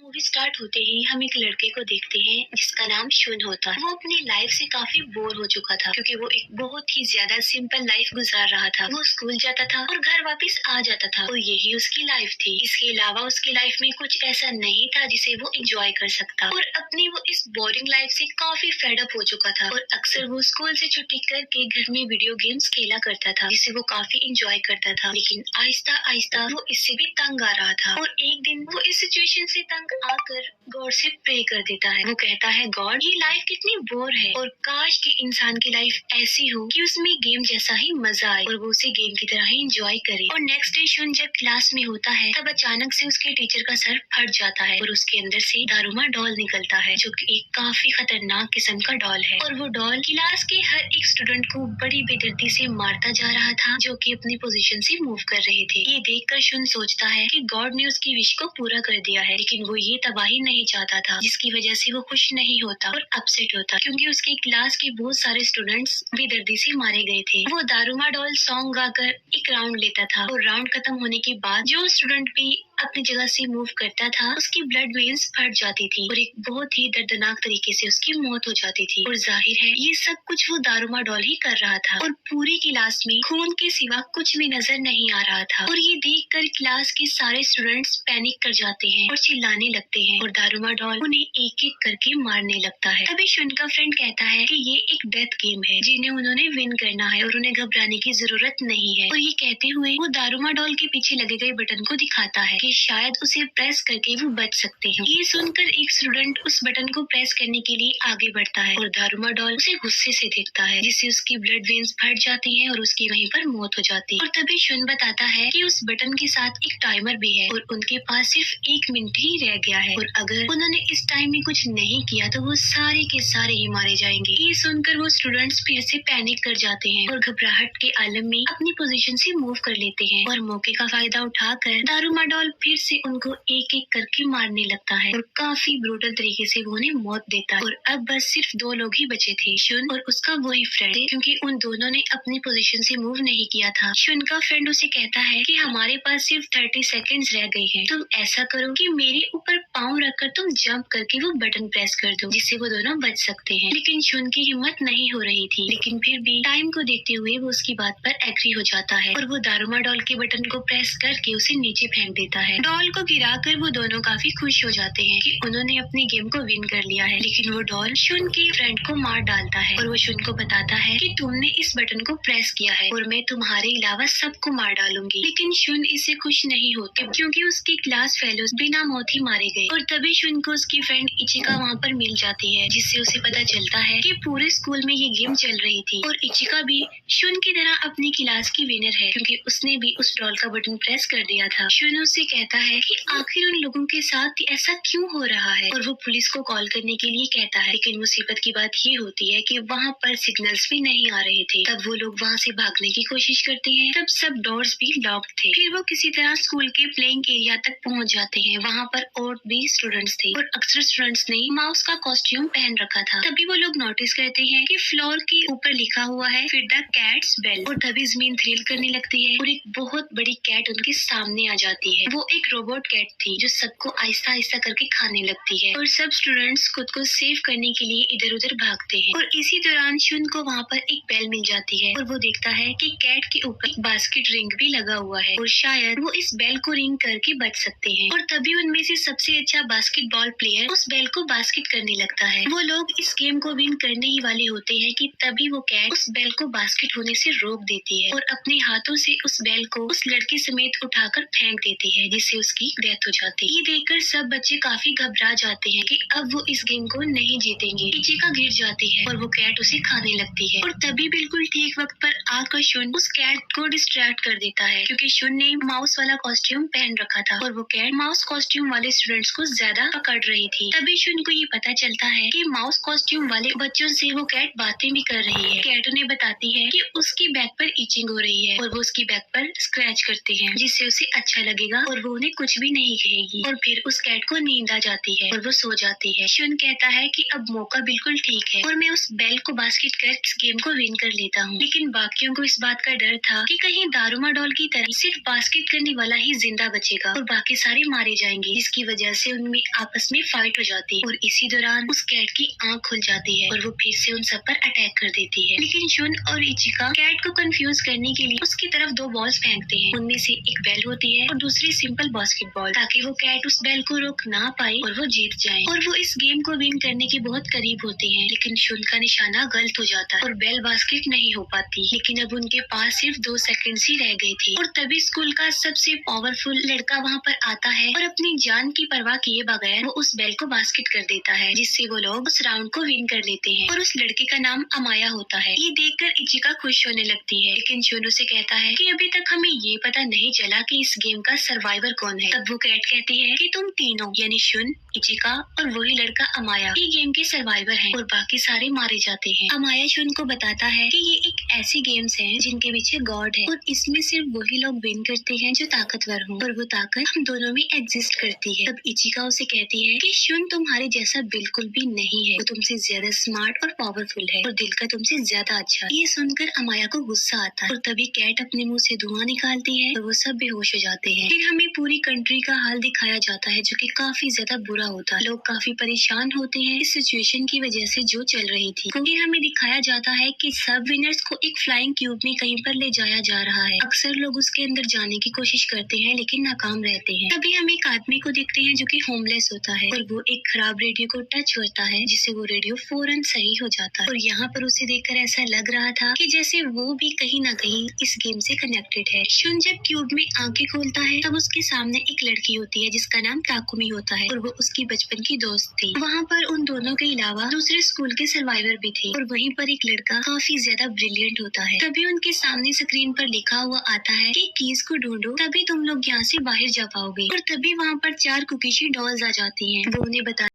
Movie start होते ही हम एक लड़के को देखते हैं जिसका नाम शुन होता है। वो अपनी लाइफ से काफी बोर हो चुका था क्योंकि वो एक बहुत ही ज्यादा सिंपल लाइफ गुजार रहा था। वो स्कूल जाता था और घर वापस आ जाता था और यही उसकी लाइफ थी। इसके अलावा उसकी लाइफ में कुछ ऐसा नहीं था जिसे वो एंजॉय कर सकता और अपनी वो इस बोरिंग लाइफ से काफी फेड अप हो चुका था और अक्सर वो स्कूल से छुट्टी करके घर में वीडियो गेम्स खेला करता था जिसे वो काफी एंजॉय करता था। लेकिन आहिस्ता आहिस्ता वो इससे भी तंग आ रहा था और एक दिन वो इस सिचुएशन से तंग आकर गॉड से प्रे कर देता है। वो कहता है, गॉड, ये लाइफ कितनी बोर है और काश कि इंसान की लाइफ ऐसी हो कि उसमें गेम जैसा ही मजा आए और वो उसे गेम की तरह ही एंजॉय करे। और नेक्स्ट डे शुन जब क्लास में होता है तब अचानक से उसके टीचर का सर फट जाता है और उसके अंदर से दारुमा डॉल निकलता है जो कि एक काफी खतरनाक किस्म का डॉल है और वो डॉल क्लास के हर एक स्टूडेंट को बड़ी बेदर्दी से मारता जा रहा था जो कि अपनी पोजीशन से मूव कर रहे थे। ये देखकर शुन सोचता है कि गॉड ने उसकी विश को पूरा कर दिया है, लेकिन वो ये तबाही नहीं चाहता था जिसकी वजह से वो खुश नहीं होता और अपसेट होता क्योंकि उसके क्लास के बहुत सारे स्टूडेंट्स बेदर्दी से मारे गए थे। वो दारुमा डॉल सॉन्ग गाकर एक राउंड लेता था और राउंड खत्म होने के बाद जो स्टूडेंट भी अपनी जगह से मूव करता था उसकी ब्लड वेन्स फट जाती थी और एक बहुत ही दर्दनाक तरीके से उसकी मौत हो जाती थी। और जाहिर है ये सब कुछ वो दारुमा डॉल ही कर रहा था और पूरी क्लास में खून के सिवा कुछ भी नजर नहीं आ रहा था। और ये देखकर क्लास के सारे स्टूडेंट्स पैनिक कर जाते हैं और चिल्लाने लगते हैं और दारुमा डॉल उन्हें एक एक करके मारने लगता है। तभी शुन का फ्रेंड कहता है कि ये एक डेथ गेम है जिन्हें उन्होंने विन करना है और उन्हें घबराने की जरूरत नहीं है। और ये कहते हुए वो दारुमा डॉल के पीछे लगे गए बटन को दिखाता है कि शायद उसे प्रेस करके वो बच सकते हैं। ये सुनकर एक स्टूडेंट उस बटन को प्रेस करने के लिए आगे बढ़ता है और दारुमा डॉल उसे गुस्से से देखता है जिससे उसकी ब्लड वेन्स फट जाती हैं और उसकी वहीं पर मौत हो जाती है। और तभी शुन बताता है कि उस बटन के साथ एक टाइमर भी है और उनके पास सिर्फ 1 मिनट ही रह गया है और अगर उन्होंने इस टाइम में कुछ नहीं किया तो वो सारे के सारे ही मारे जाएंगे। ये सुनकर वो स्टूडेंट्स फिर से पैनिक कर जाते हैं और घबराहट के आलम में अपनी पोजीशन से मूव कर लेते हैं और मौके का फायदा उठाकर दारुमा डॉल फिर से उनको एक एक करके मारने लगता है और काफी ब्रूटल तरीके से वो उन्हें मौत देता है। और अब बस सिर्फ 2 लोग ही बचे थे, शुन और उसका वही फ्रेंड, क्योंकि उन दोनों ने अपनी पोजीशन से मूव नहीं किया था। शुन का फ्रेंड उसे कहता है कि हमारे पास सिर्फ 30 सेकंड्स रह गए हैं, तुम ऐसा करो कि मेरे ऊपर पाँव रखकर तुम जंप करके वो बटन प्रेस कर दो जिससे वो दोनों बच सकते हैं। लेकिन शुन की हिम्मत नहीं हो रही थी, लेकिन फिर भी टाइम को देखते हुए वो उसकी बात पर एग्री हो जाता है और वो दारुमा डॉल के बटन को प्रेस करके उसे नीचे फेंक देता है। डॉल को गिराकर वो दोनों काफी खुश हो जाते हैं कि उन्होंने अपनी गेम को विन कर लिया है। लेकिन वो डॉल शुन की फ्रेंड को मार डालता है और वो शुन को बताता है कि तुमने इस बटन को प्रेस किया है और मैं तुम्हारे अलावा सबको मार डालूंगी। लेकिन शुन इससे खुश नहीं होती क्योंकि उसकी क्लास फेलोज बिना मौत ही मारे गए। और तभी शुन को उसकी फ्रेंड इचिका वहाँ पर मिल जाती है जिससे उसे पता चलता है कि पूरे स्कूल में ये गेम चल रही थी और इचिका भी शुन की तरह अपनी क्लास की विनर है क्योंकि उसने भी उस डॉल का बटन प्रेस कर दिया था। शुन उससे कहता है कि आखिर उन लोगों के साथ ऐसा क्यों हो रहा है और वो पुलिस को कॉल करने के लिए कहता है। लेकिन मुसीबत की बात ये होती है कि वहाँ पर सिग्नल्स भी नहीं आ रहे थे। तब वो लोग वहाँ से भागने की कोशिश करते हैं, तब सब डोर्स भी लॉक्ड थे। फिर वो किसी तरह स्कूल के प्लेइंग एरिया तक पहुँच जाते हैं। वहाँ पर और भी स्टूडेंट्स थे और अक्सर स्टूडेंट्स ने माउस का कॉस्ट्यूम पहन रखा था। तभी वो लोग नोटिस करते हैं कि फ्लोर के ऊपर लिखा हुआ है फिर द कैट्स बेल और तभी जमीन थ्रिल करने लगती है और एक बहुत बड़ी कैट उनके सामने आ जाती है। वो एक रोबोट कैट थी जो सबको आहिस्ता आहिस्ता करके खाने लगती है और सब स्टूडेंट्स खुद को सेव करने के लिए इधर उधर भागते हैं। और इसी दौरान शुन को वहाँ पर एक बेल मिल जाती है और वो देखता है कि कैट के ऊपर एक बास्केट रिंग भी लगा हुआ है और शायद वो इस बेल को रिंग करके बच सकते हैं। और तभी उनमें से सबसे अच्छा बास्केटबॉल प्लेयर उस बेल को बास्केट करने लगता है। वो लोग इस गेम को विन करने ही वाले होते हैं कि तभी वो कैट उस बेल को बास्केट होने से रोक देती है और अपने हाथों से उस बेल को उस लड़के समेत उठाकर फेंक देती है जिससे उसकी डेथ हो जाती है। ये देखकर सब बच्चे काफी घबरा जाते हैं कि अब वो इस गेम को नहीं जीतेंगे। इचिका गिर जाती है और वो कैट उसे खाने लगती है और तभी बिल्कुल ठीक वक्त पर आकर शुन उस कैट को डिस्ट्रैक्ट कर देता है क्योंकि शुन ने माउस वाला कॉस्ट्यूम पहन रखा था और वो कैट माउस कॉस्ट्यूम वाले स्टूडेंट्स को ज्यादा पकड़ रही थी। तभी शुन को ये पता चलता है कि माउस कॉस्ट्यूम वाले बच्चों से वो कैट बातें भी कर रही है। कैट उन्हें बताती है कि उसकी बैक पर इचिंग हो रही है और वो उसकी बैक पर स्क्रैच करते हैं जिससे उसे अच्छा लगेगा और वो उन्हें कुछ भी नहीं कहेगी और फिर उस कैट को नींद आ जाती है और वो सो जाती है। शुन कहता है कि अब मौका बिल्कुल ठीक है और मैं उस बेल को बास्केट कर इस गेम को विन कर लेता हूँ। लेकिन बाकियों को इस बात का डर था कि कहीं दारुमा डॉल की तरह सिर्फ बास्केट करने वाला ही जिंदा बचेगा और बाकी सारे मारे जाएंगे, जिसकी वजह से उनमें आपस में फाइट हो जाती है। और इसी दौरान उस कैट की आंख खुल जाती है और वो फिर से उन सब पर अटैक कर देती है। लेकिन शुन और इचिका कैट को कंफ्यूज करने के लिए उसकी तरफ दो बॉल्स फेंकते हैं। उनमें से एक बेल होती है और दूसरी सिंपल बास्केटबॉल, ताकि वो कैट उस बेल को रोक ना पाए और वो जीत जाए। और वो इस गेम को विन करने के बहुत करीब होते हैं, लेकिन शुन का निशाना गलत हो जाता है और बेल बास्केट नहीं हो पाती। लेकिन अब उनके पास सिर्फ 2 सेकंड ही रह गए थे और तभी स्कूल का सबसे पावरफुल लड़का वहाँ पर आता है और अपनी जान की परवाह किए बगैर वो उस बेल को बास्केट कर देता है, जिससे वो लोग उस राउंड को विन कर लेते हैं। और उस लड़के का नाम अमाया होता है। ये देखकर इचिका खुश होने लगती है, लेकिन शुन उसे कहता है कि अभी तक हमें ये पता नहीं चला कि इस गेम का सर्वाइवर कौन है। तब वो कैट कहती है कि तुम तीनों यानी शुन, इचिका और वही लड़का अमाया ये गेम के सर्वाइवर हैं और बाकी सारे मारे जाते हैं। अमाया शुन को बताता है कि ये एक ऐसी गेम्स है जिनके पीछे गॉड है और इसमें सिर्फ वही लोग विन करते हैं जो ताकतवर हों और वो ताकत हम दोनों में एग्जिस्ट करती है। तब इचिका उसे कहती है कि शुन तुम्हारे जैसा बिल्कुल भी नहीं है, वो तुमसे ज्यादा स्मार्ट और पावरफुल है और दिल का तुमसे ज्यादा अच्छा। ये सुनकर अमाया को गुस्सा आता है और तभी कैट अपने मुंह से धुआं निकालती है और वो सब बेहोश हो जाते हैं। फिर हमें पूरी कंट्री का हाल दिखाया जाता है जो कि काफी ज्यादा बुरा होता है। लोग काफी परेशान होते हैं इस सिचुएशन की वजह से जो चल रही थी, क्योंकि हमें दिखाया जाता है कि सब विनर्स को एक फ्लाइंग क्यूब में कहीं पर ले जाया जा रहा है। अक्सर लोग उसके अंदर जाने की कोशिश करते हैं लेकिन नाकाम रहते हैं। तभी हम एक आदमी को देखते हैं जो कि होमलेस होता है और वो एक खराब रेडियो को टच करता है, जिससे वो रेडियो फौरन सही हो जाता है। और यहाँ पर उसे देखकर ऐसा लग रहा था कि जैसे वो भी कहीं ना कहीं इस गेम से कनेक्टेड है। शुन जब क्यूब में आंखें खोलता है तब उसके सामने एक लड़की होती है जिसका नाम ताकुमी होता है और वो उसकी बचपन की दोस्त थी। वहाँ पर उन दोनों के अलावा दूसरे स्कूल के सर्वाइवर भी थे और वहीं पर एक लड़का काफी ज्यादा ब्रिलियंट होता है। तभी उनके सामने स्क्रीन पर लिखा हुआ आता है कि कीज को ढूंढो तभी तुम लोग यहाँ से बाहर जा पाओगे। और तभी वहाँ पर 4 कुकीशी डॉल्स आ जाती हैं। वो उन्हें बता